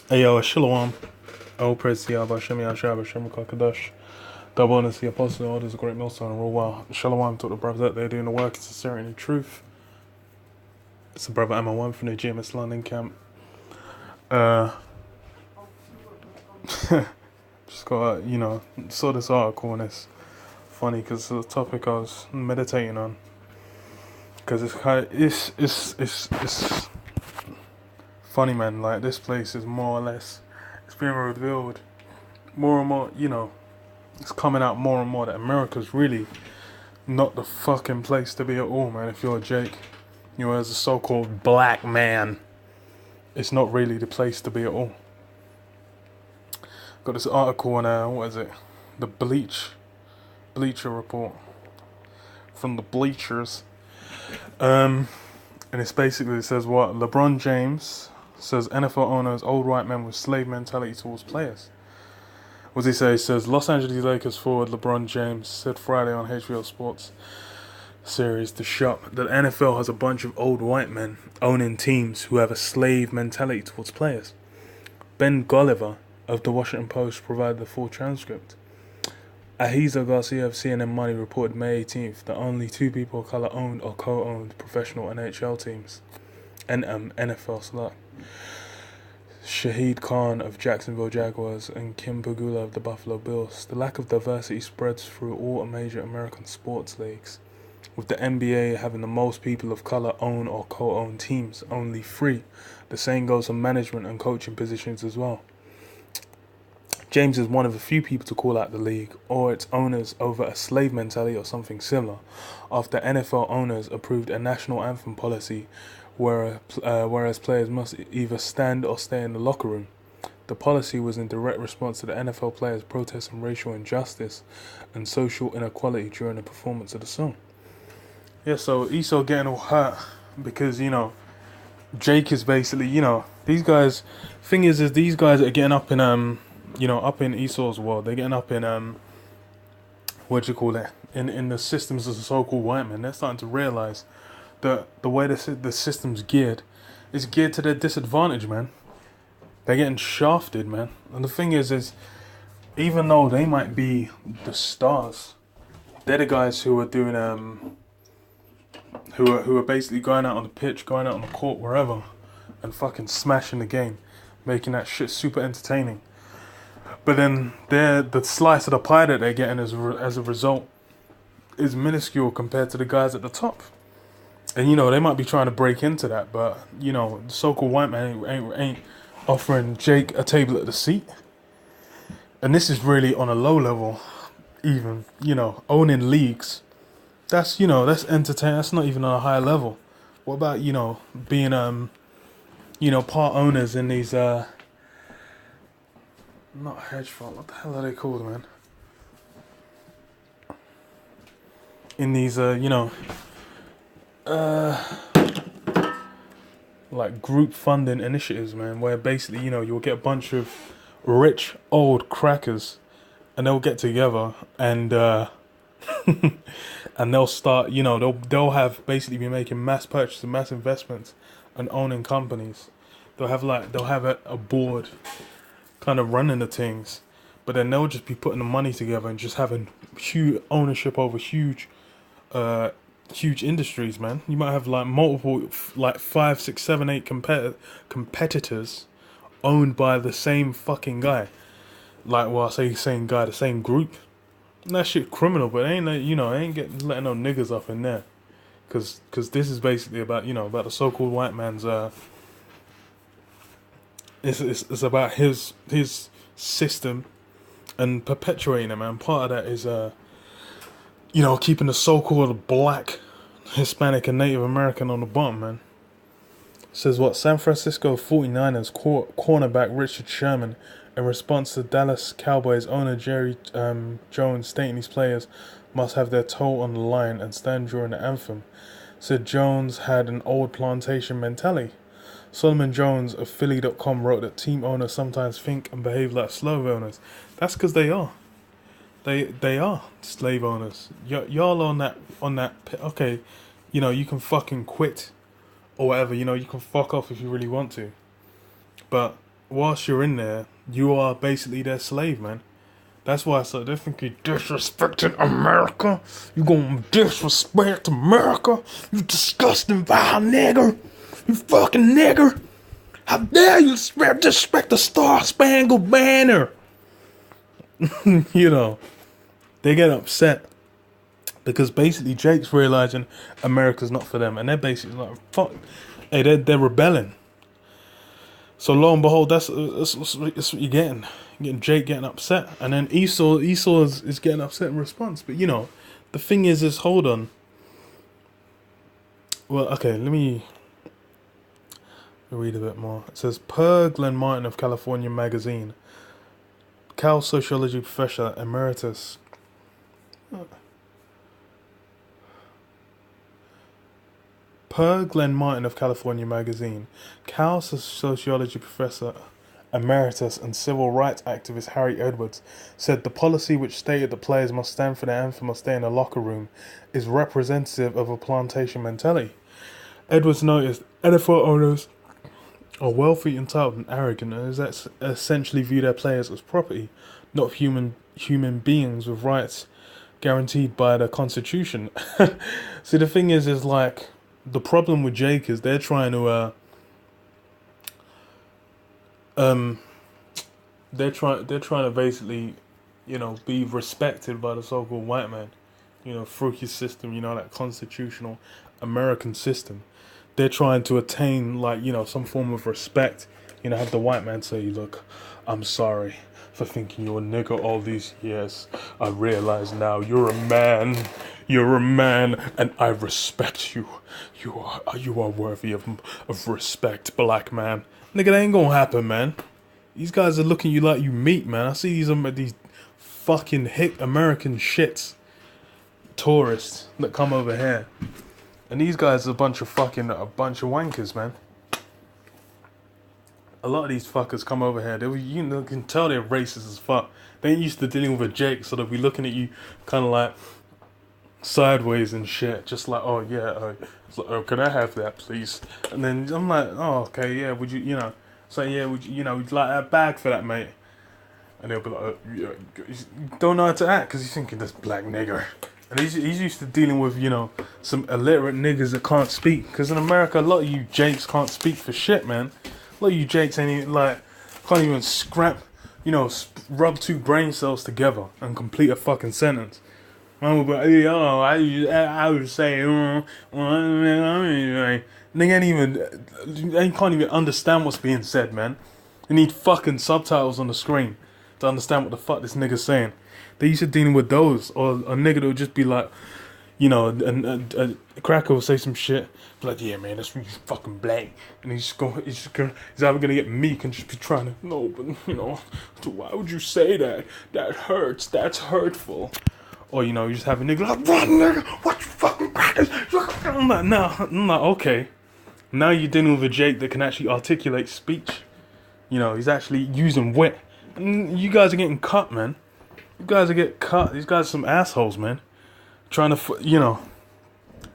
Hey yo, Shalom. Oh, praise to Yahweh, Shem Yahshua, Shem Kakadash. Double honor to the apostle and orders of GreatMillStone and rule well. Shalom to the brothers out there doing the work in sincerity and truth. It's the brother Emma1 from the GMSLondon camp. Just got, saw this article and it's funny because it's the topic I was meditating on. Because it's kind of, it's funny, man. Like, this place is more or less, it's being revealed more and more, it's coming out more and more that America's really not the fucking place to be at all, man. If you're Jake, as a so-called black man, it's not really the place to be at all. Got this article on, what is it? The Bleacher Report. From the Bleachers. And it's basically, it says what? LeBron James says NFL owners, old white men with slave mentality towards players. What does he say? He says Los Angeles Lakers forward LeBron James said Friday on HBO Sports series The Shop that NFL has a bunch of old white men owning teams who have a slave mentality towards players. Ben Golliver of the Washington Post provided the full transcript. Ahiza Garcia of CNN Money reported May 18th that only 2 people of color owned or co-owned professional NHL teams. NFL slot. Shahid Khan of Jacksonville Jaguars and Kim Pegula of the Buffalo Bills. The lack of diversity spreads through all major American sports leagues, with the NBA having the most people of color own or co-own teams, only 3. The same goes for management and coaching positions as well. James is one of the few people to call out the league or its owners over a slave mentality or something similar, after NFL owners approved a national anthem policy whereas players must either stand or stay in the locker room. The policy was in direct response to the NFL players' protests on racial injustice and social inequality during the performance of the song. Yeah, so Esau getting all hurt because, Jake is basically, these guys, thing is these guys are getting up in, up in Esau's world. They're getting up in, in the systems of the so-called white men. They're starting to realize that the way the system's geared is geared to their disadvantage, man. They're getting shafted, man. And the thing is even though they might be the stars, they're the guys who are doing, who are basically going out on the pitch, going out on the court, wherever, and fucking smashing the game, making that shit super entertaining. But then the slice of the pie that they're getting as a result is minuscule compared to the guys at the top. And they might be trying to break into that, but the so-called white man ain't offering Jake a table at the seat. And this is really on a low level, even owning leagues. That's that's entertaining. That's not even on a high level. What about being part owners in these not hedge fund? What the hell are they called, man? In these like group funding initiatives, man, where basically you'll get a bunch of rich old crackers and they'll get together and and they'll start they'll have basically be making mass purchases, mass investments and owning companies. They'll have a board kind of running the things, but then they'll just be putting the money together and just having huge ownership over huge industries, man. You might have multiple 5, 6, 7, 8 competitors owned by the same fucking guy. I say same guy, the same group. And that shit criminal, but ain't letting no niggas up in there, cause this is basically about about the so-called white man's it's about his system and perpetuating it, man. Part of that is keeping the so-called black, Hispanic and Native American on the bottom, man. It says what? San Francisco 49ers cornerback Richard Sherman, in response to Dallas Cowboys owner Jerry Jones stating these players must have their toe on the line and stand during the anthem, said Jones had an old plantation mentality. Solomon Jones of Philly.com wrote that team owners sometimes think and behave like slave owners. That's because they are. They are slave owners. Y'all on that. Okay, you can fucking quit or whatever. You can fuck off if you really want to. But whilst you're in there, you are basically their slave, man. That's why it's like they're thinking disrespecting America. You gonna disrespect America? You disgusting vile nigger. You fucking nigger. How dare you disrespect the Star Spangled Banner? You know, they get upset because basically Jake's realizing America's not for them, and they're basically like, fuck. Hey, they're rebelling. So lo and behold, that's what you're getting. You're getting Jake getting upset, and then Esau is getting upset in response. But you know, the thing is hold on. Well, okay, let me read a bit more. It says, per Glenn Martin of California Magazine, Cal sociology professor emeritus. Per Glenn Martin of California Magazine, Cal sociology professor emeritus and civil rights activist Harry Edwards said the policy which stated that players must stand for their anthem or stay in the locker room is representative of a plantation mentality. Edwards noticed NFL owners are wealthy, entitled, and arrogant, and essentially view their players as property, not human beings with rights guaranteed by the Constitution. See, the thing is like, the problem with Jake is they're trying to basically, you know, be respected by the so-called white man, you know, through his system, you know, that constitutional American system. They're trying to attain, like, you know, some form of respect. You know, have the white man say, look, I'm sorry for thinking you're a nigger all these years. I realize now you're a man. You're a man, and I respect you. You are worthy of respect, black man. Nigga, that ain't gonna happen, man. These guys are looking at you like you meat, man. I see these fucking hick American shits, tourists that come over here. And these guys are a bunch of wankers, man. A lot of these fuckers come over here. You can tell they're racist as fuck. They ain't used to dealing with a Jake, so they'll be looking at you kind of like sideways and shit. Just like, oh yeah, oh, can I have that, please? And then I'm like, oh okay, yeah. Would you, you know? So yeah, would you like that bag for that, mate? And they'll be like, yeah, you don't know how to act because you're thinking this black nigger. And he's used to dealing with, you know, some illiterate niggas that can't speak. Because in America, a lot of you Jakes can't speak for shit, man. A lot of you Jakes ain't even, like, can't even scrap, you know, rub two brain cells together and complete a fucking sentence. Man would be, oh, I would say, they can't even understand what's being said, man. They need fucking subtitles on the screen to understand what the fuck this nigga's saying. They used to dealing with those, or a nigga that would just be like, you know, a cracker will say some shit, be like, yeah, man, that's really fucking black, and he's either gonna get meek and just be trying to, no, but you know, why would you say that? That hurts. That's hurtful. Or you know, you just have a nigga like, what nigga? What you fucking crackers? I'm like, no, I'm like, okay. Now you're dealing with a Jake that can actually articulate speech. You know, he's actually using wit. And you guys are getting cut, man. You guys are getting cut. These guys are some assholes, man. Trying to, you know,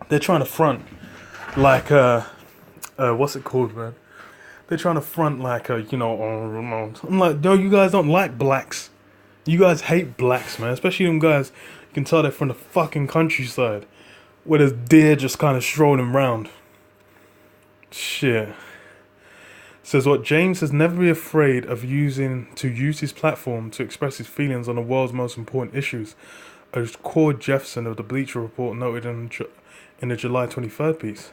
they're trying to front like, what's it called, man? They're trying to front like, you know, I'm like, no, you guys don't like blacks. You guys hate blacks, man. Especially them guys, you can tell they're from the fucking countryside, where there's deer just kind of strolling around. Shit. Says what James has never been afraid of use his platform to express his feelings on the world's most important issues, as Cord Jefferson of the Bleacher Report noted in the July 23rd piece.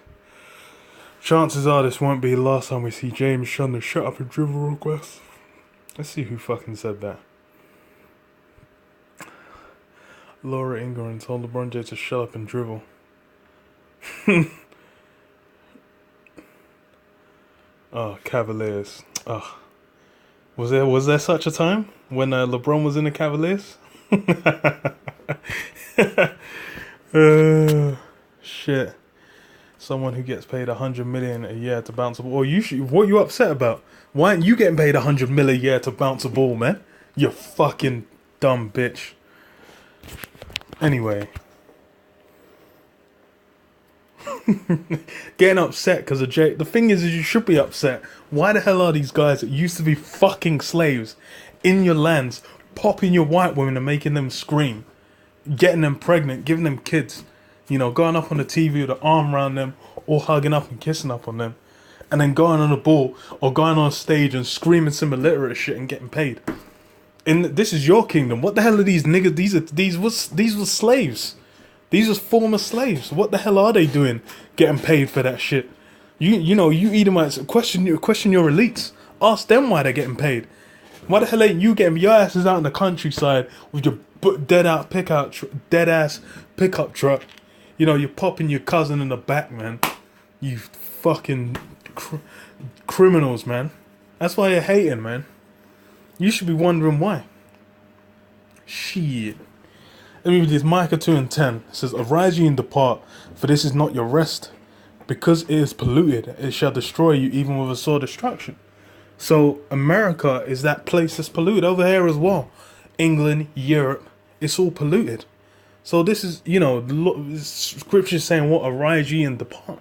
Chances are this won't be the last time we see James shun the shut up and drivel request. Let's see who fucking said that. Laura Ingram told LeBron James to shut up and drivel. Oh, Cavaliers. Oh. Was there such a time when LeBron was in the Cavaliers? Shit. Someone who gets paid $100 million a year to bounce a ball. What are you upset about? Why aren't you getting paid $100 million a year to bounce a ball, man? You fucking dumb bitch. Anyway. Getting upset because of Jake. The thing is you should be upset. Why the hell are these guys that used to be fucking slaves in your lands popping your white women and making them scream, getting them pregnant, giving them kids, going up on the TV with an arm around them, or hugging up and kissing up on them, and then going on a ball or going on stage and screaming some illiterate shit and getting paid? And this is your kingdom. What the hell are these niggas? These were slaves. These are former slaves. What the hell are they doing getting paid for that shit? You Edomites, question your elites. Ask them why they're getting paid. Why the hell ain't you getting your asses out in the countryside with your dead ass pickup truck? You're popping your cousin in the back, man. You fucking criminals, man. That's why you're hating, man. You should be wondering why. Shit. Let me read this. Micah 2:10. It says, "Arise ye and depart, for this is not your rest. Because it is polluted, it shall destroy you even with a sore destruction." So America is that place that's polluted. Over here as well. England, Europe, it's all polluted. So this is, scripture saying, what? Arise ye and depart.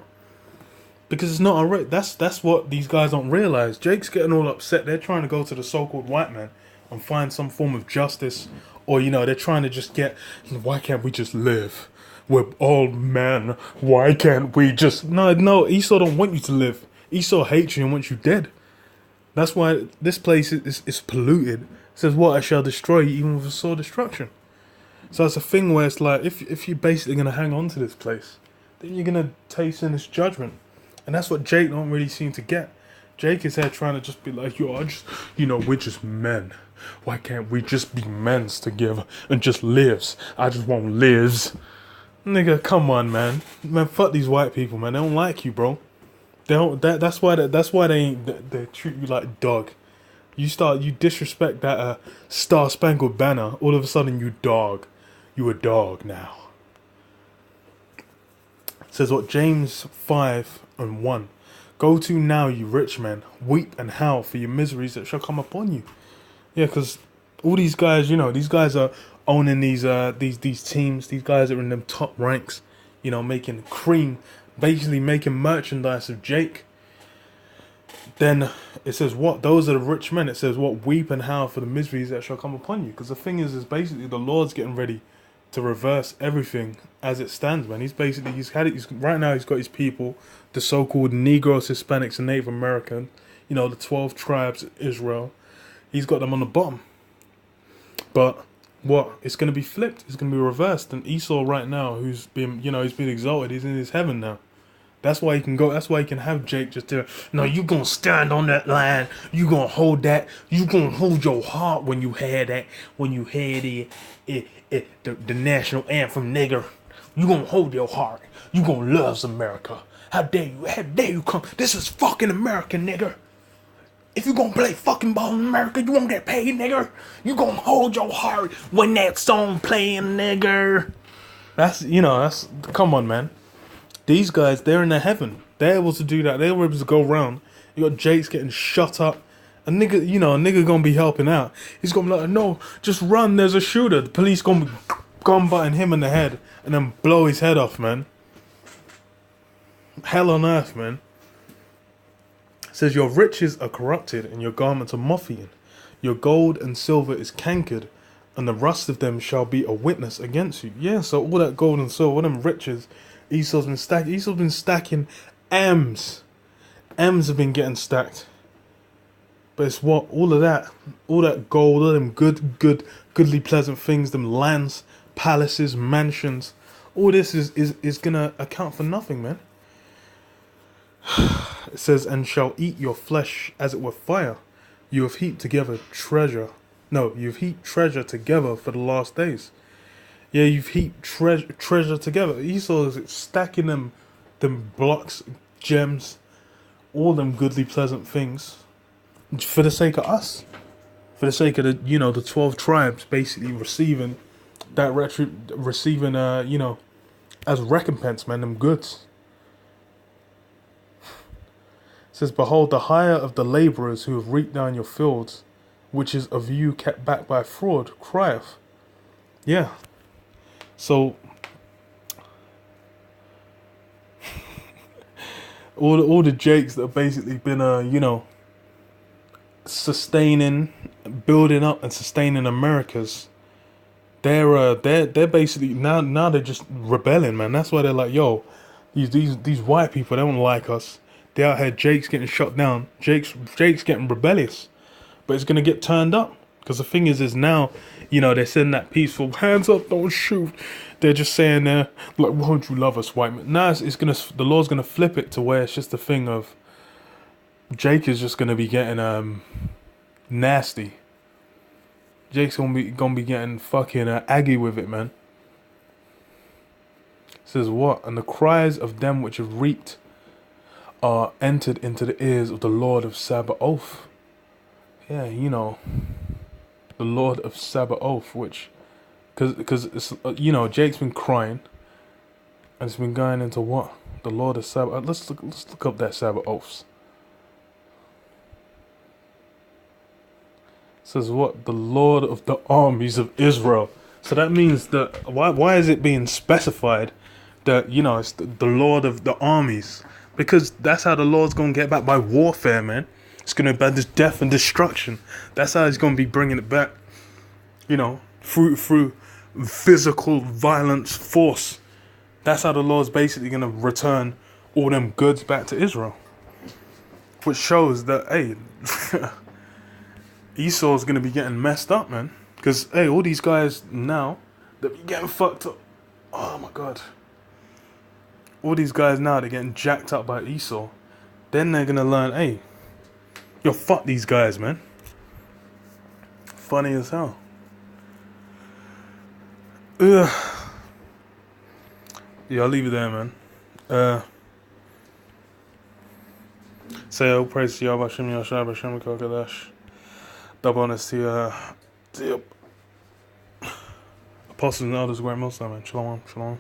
Because it's not alright. That's what these guys don't realize. Jake's getting all upset. They're trying to go to the so-called white man and find some form of justice. Or, they're trying to just get, why can't we just live? We're all men. Why can't we just... No, Esau don't want you to live. Esau hates you and wants you dead. That's why this place is polluted. It says, what? I shall destroy you even with a sore destruction. So it's a thing where it's like, if you're basically going to hang on to this place, then you're going to taste in this judgment. And that's what Jake don't really seem to get. Jake is here trying to just be like, we're just men. Why can't we just be men's together and just lives? I just want lives. Nigga, come on, man. Man, fuck these white people, man. They don't like you, bro. They don't. That's why they treat you like dog. You disrespect that Star Spangled Banner. All of a sudden, you dog. You a dog now. It says what? James 5:1. Go to now, you rich men, weep and howl for your miseries that shall come upon you. Yeah, because all these guys, these guys are owning these teams. These guys are in them top ranks, making cream, basically making merchandise of Jake. Then it says what? Those are the rich men. It says what? Weep and howl for the miseries that shall come upon you. Because the thing is basically the Lord's getting ready to reverse everything as it stands, man. Right now he's got his people, the so-called Negroes, Hispanics, and Native American, the 12 tribes of Israel. He's got them on the bottom. But what? It's going to be flipped. It's going to be reversed. And Esau right now, who's been, he's been exalted. He's in his heaven now. That's why he can go. That's why he can have Jake just there. No, you going to stand on that line. You going to hold that. You going to hold your heart when you hear that. When you hear the national anthem, nigger. You going to hold your heart. You going to love America. How dare you? How dare you come? This is fucking America, nigger. If you gonna play fucking ball in America, you won't get paid, nigger. You gonna hold your heart when that song playing, nigger. That's, come on, man. These guys, they're in their heaven. They're able to do that. They're able to go around. You got Jake's getting shut up. A nigga gonna be helping out. He's gonna be like, no, just run, there's a shooter. The police gonna be gunbutting him in the head and then blow his head off, man. Hell on earth, man. It says, your riches are corrupted and your garments are moth-eaten. Your gold and silver is cankered, and the rust of them shall be a witness against you. Yeah, so all that gold and silver, all them riches, Esau's been stacking. Esau's been stacking M's. M's have been getting stacked. But it's what? All that gold, all them goodly pleasant things, them lands, palaces, mansions, all this is gonna account for nothing, man. It says, and shall eat your flesh as it were fire. You have heaped together treasure. No, you've heaped treasure together for the last days. Yeah, you've heaped treasure together. Esau is stacking them blocks, gems, all them goodly pleasant things for the sake of us. For the sake of the 12 tribes basically receiving that as recompense, man, them goods. It says, behold, the hire of the labourers who have reaped down your fields, which is of you kept back by fraud, crieth. Yeah. So, all the Jakes that have basically been sustaining, building up and sustaining America's. They're basically now they're just rebelling, man. That's why they're like, yo, these white people, they don't like us. They out here, Jake's getting shot down. Jake's getting rebellious, but it's gonna get turned up because the thing is now, they're saying that peaceful, hands up, don't shoot. They're just saying like, won't you love us, white man? Now the law's gonna flip it to where it's just a thing of Jake is just gonna be getting nasty. Jake's gonna be getting fucking aggy with it, man. It says what? And the cries of them which have reaped are entered into the ears of the Lord of Sabaoth. Yeah, the Lord of Sabaoth, which, because it's Jake's been crying, and it's been going into what? The Lord of Sabaoth. Let's look up that Sabaoths. Says what? The Lord of the armies of Israel. So that means that why is it being specified that it's the Lord of the armies? Because that's how the Lord's gonna get back, by warfare, man. It's gonna be this death and destruction. That's how he's gonna be bringing it back. Through physical violence, force. That's how the Lord's basically gonna return all them goods back to Israel. Which shows that, hey, Esau's gonna be getting messed up, man. Because, hey, all these guys now, they're getting fucked up. Oh my god. All these guys now, they're getting jacked up by Esau. Then they're gonna learn, hey, yo, fuck these guys, man. Funny as hell. Ugh. Yeah, I'll leave it there, man. Say all praise to Yahweh Shem Yahshua B'Shem Kodesh. Double honest to the apostles and elders of GreatMillStone, man. Shalom, shalom.